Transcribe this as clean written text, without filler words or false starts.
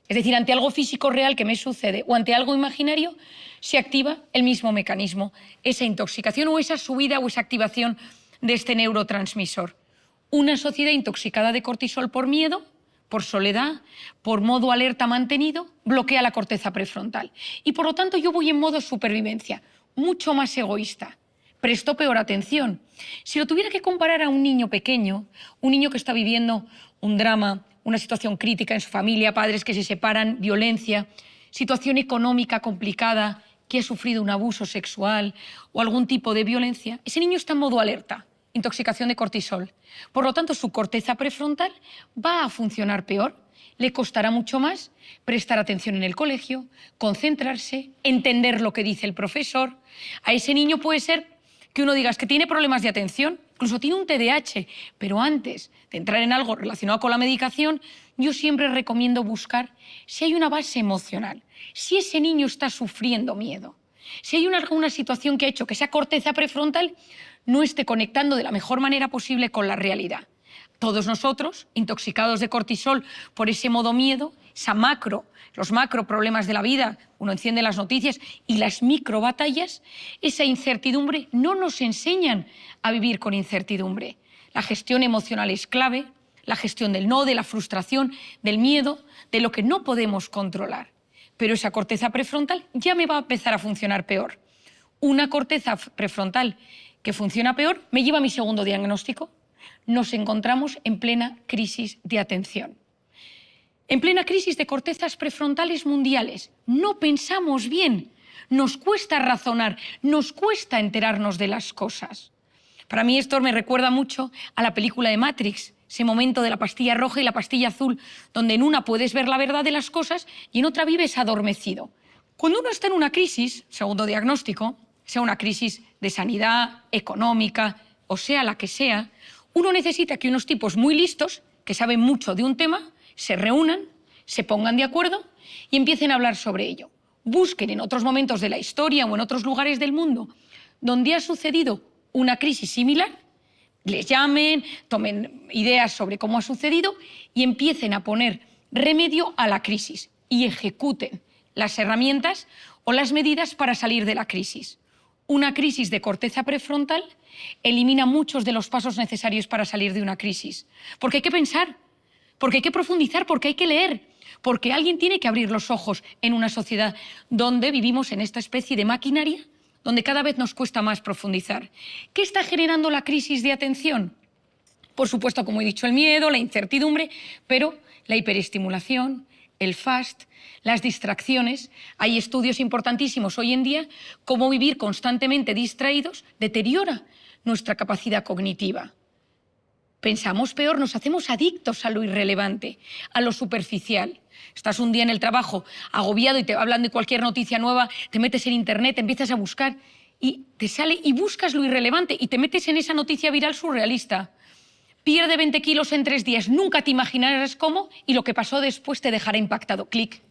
Es decir, ante algo físico real que me sucede o ante algo imaginario, se activa el mismo mecanismo, esa intoxicación o esa subida o esa activación de este neurotransmisor. Una sociedad intoxicada de cortisol por miedo, por soledad, por modo alerta mantenido, bloquea la corteza prefrontal. Y por lo tanto yo voy en modo supervivencia, mucho más egoísta. Presto peor atención. Si lo tuviera que comparar a un niño pequeño, un niño que está viviendo un drama, una situación crítica en su familia, padres que se separan, violencia, situación económica complicada, que ha sufrido un abuso sexual o algún tipo de violencia, ese niño está en modo alerta, intoxicación de cortisol. Por lo tanto, su corteza prefrontal va a funcionar peor. Le costará mucho más prestar atención en el colegio, concentrarse, entender lo que dice el profesor. A ese niño puede ser que uno diga que tiene problemas de atención, incluso tiene un TDAH, pero antes de entrar en algo relacionado con la medicación, yo siempre recomiendo buscar si hay una base emocional, si ese niño está sufriendo miedo, si hay alguna situación que ha hecho que esa corteza prefrontal no esté conectando de la mejor manera posible con la realidad. Todos nosotros, intoxicados de cortisol por ese modo miedo, los macro problemas de la vida, uno enciende las noticias, y las micro batallas, esa incertidumbre no nos enseñan a vivir con incertidumbre. La gestión emocional es clave, la gestión del no, de la frustración, del miedo, de lo que no podemos controlar. Pero esa corteza prefrontal ya me va a empezar a funcionar peor. Una corteza prefrontal que funciona peor me lleva a mi segundo diagnóstico. Nos encontramos en plena crisis de atención. En plena crisis de cortezas prefrontales mundiales. No pensamos bien, nos cuesta razonar, nos cuesta enterarnos de las cosas. Para mí esto me recuerda mucho a la película de Matrix, ese momento de la pastilla roja y la pastilla azul, donde en una puedes ver la verdad de las cosas y en otra vives adormecido. Cuando uno está en una crisis, segundo diagnóstico, sea una crisis de sanidad, económica, o sea la que sea, uno necesita que unos tipos muy listos, que saben mucho de un tema, se reúnan, se pongan de acuerdo y empiecen a hablar sobre ello. Busquen en otros momentos de la historia o en otros lugares del mundo donde ha sucedido una crisis similar, les llamen, tomen ideas sobre cómo ha sucedido y empiecen a poner remedio a la crisis y ejecuten las herramientas o las medidas para salir de la crisis. Una crisis de corteza prefrontal elimina muchos de los pasos necesarios para salir de una crisis. Porque hay que pensar, porque hay que profundizar, porque hay que leer, porque alguien tiene que abrir los ojos en una sociedad donde vivimos en esta especie de maquinaria, donde cada vez nos cuesta más profundizar. ¿Qué está generando la crisis de atención? Por supuesto, como he dicho, el miedo, la incertidumbre, pero la hiperestimulación, el fast, las distracciones. Hay estudios importantísimos hoy en día, cómo vivir constantemente distraídos deteriora nuestra capacidad cognitiva. Pensamos peor, nos hacemos adictos a lo irrelevante, a lo superficial. Estás un día en el trabajo agobiado y te hablan de cualquier noticia nueva, te metes en internet, empiezas a buscar y te sale y buscas lo irrelevante y te metes en esa noticia viral surrealista. Pierde 20 kilos en 3 días, nunca te imaginarás cómo y lo que pasó después te dejará impactado. Clic.